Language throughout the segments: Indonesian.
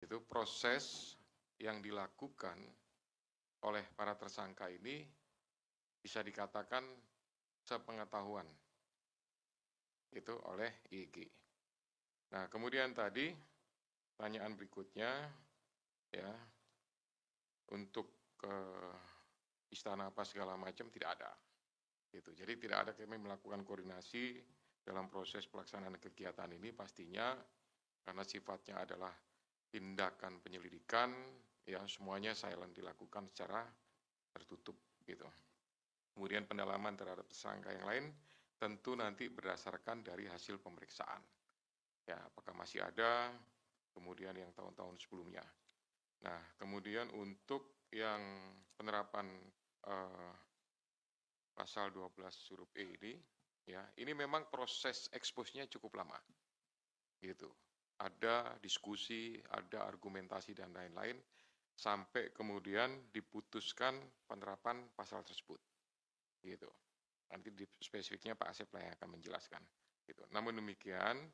Itu proses yang dilakukan oleh para tersangka ini bisa dikatakan sepengetahuan itu oleh IG. Nah, kemudian tadi pertanyaan berikutnya ya, untuk istana apa segala macam tidak ada. Gitu. Jadi tidak ada kami melakukan koordinasi dalam proses pelaksanaan kegiatan ini, pastinya karena sifatnya adalah tindakan penyelidikan, ya semuanya silent dilakukan secara tertutup gitu. Kemudian pendalaman terhadap tersangka yang lain tentu nanti berdasarkan dari hasil pemeriksaan. Ya, apakah masih ada, kemudian yang tahun-tahun sebelumnya. Nah, kemudian untuk yang penerapan pasal 12 huruf E ini, ya, ini memang proses eksposnya cukup lama, gitu. Ada diskusi, ada argumentasi dan lain-lain, sampai kemudian diputuskan penerapan pasal tersebut, gitu. Nanti di spesifiknya Pak Asep lah yang akan menjelaskan, gitu. Namun demikian,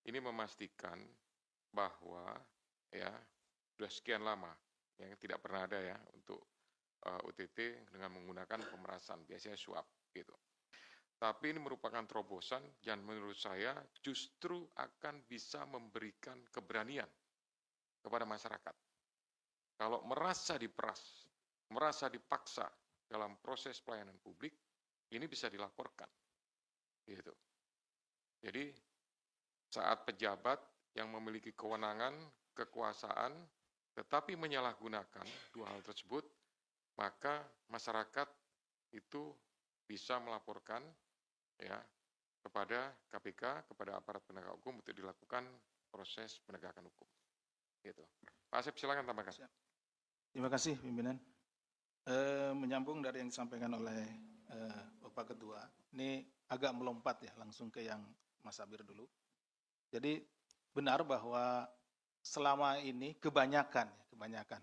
ini memastikan bahwa ya sudah sekian lama yang tidak pernah ada ya untuk UTT dengan menggunakan pemerasan, biasanya suap gitu. Tapi ini merupakan terobosan yang menurut saya justru akan bisa memberikan keberanian kepada masyarakat. Kalau merasa diperas, merasa dipaksa dalam proses pelayanan publik, ini bisa dilaporkan. Gitu. Jadi saat pejabat yang memiliki kewenangan, kekuasaan, tetapi menyalahgunakan dua hal tersebut, maka masyarakat itu bisa melaporkan ya kepada KPK, kepada aparat penegak hukum untuk dilakukan proses penegakan hukum. Gitu. Pak Asep, silakan tambahkan. Terima kasih pimpinan. Menyambung dari yang disampaikan oleh Bapak Ketua, ini agak melompat ya langsung ke yang Mas Abir dulu. Jadi benar bahwa selama ini kebanyakan,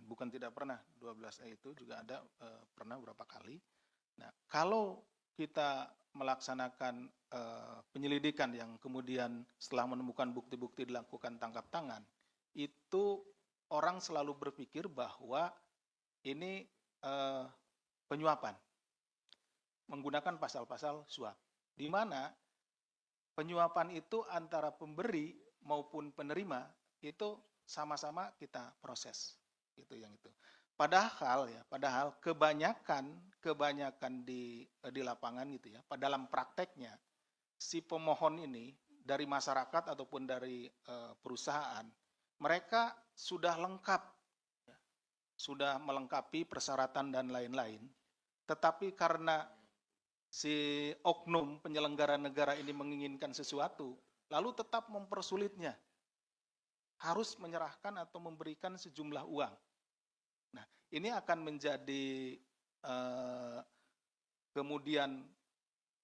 bukan tidak pernah, 12E itu juga ada pernah beberapa kali. Nah, kalau kita melaksanakan penyelidikan yang kemudian setelah menemukan bukti-bukti dilakukan tangkap tangan, itu orang selalu berpikir bahwa ini penyuapan, menggunakan pasal-pasal suap, di mana penyuapan itu antara pemberi maupun penerima itu sama-sama kita proses, itu yang itu. Padahal kebanyakan di lapangan gitu ya, dalam prakteknya si pemohon ini dari masyarakat ataupun dari perusahaan, mereka sudah lengkap, sudah melengkapi persyaratan dan lain-lain, tetapi karena si oknum penyelenggara negara ini menginginkan sesuatu, lalu tetap mempersulitnya, harus menyerahkan atau memberikan sejumlah uang. Nah, ini akan menjadi kemudian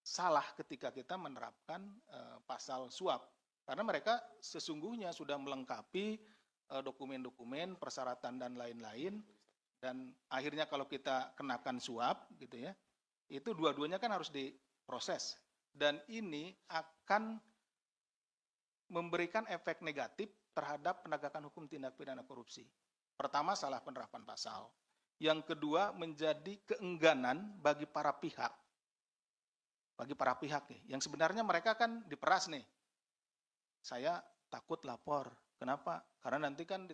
salah ketika kita menerapkan pasal suap, karena mereka sesungguhnya sudah melengkapi dokumen-dokumen, persyaratan dan lain-lain, dan akhirnya kalau kita kenakan suap gitu ya, itu dua-duanya kan harus diproses, dan ini akan memberikan efek negatif terhadap penegakan hukum tindak pidana korupsi. Pertama, salah penerapan pasal. Yang kedua, menjadi keengganan bagi para pihak. Nih, yang sebenarnya mereka kan diperas nih. Saya takut lapor. Kenapa? Karena nanti kan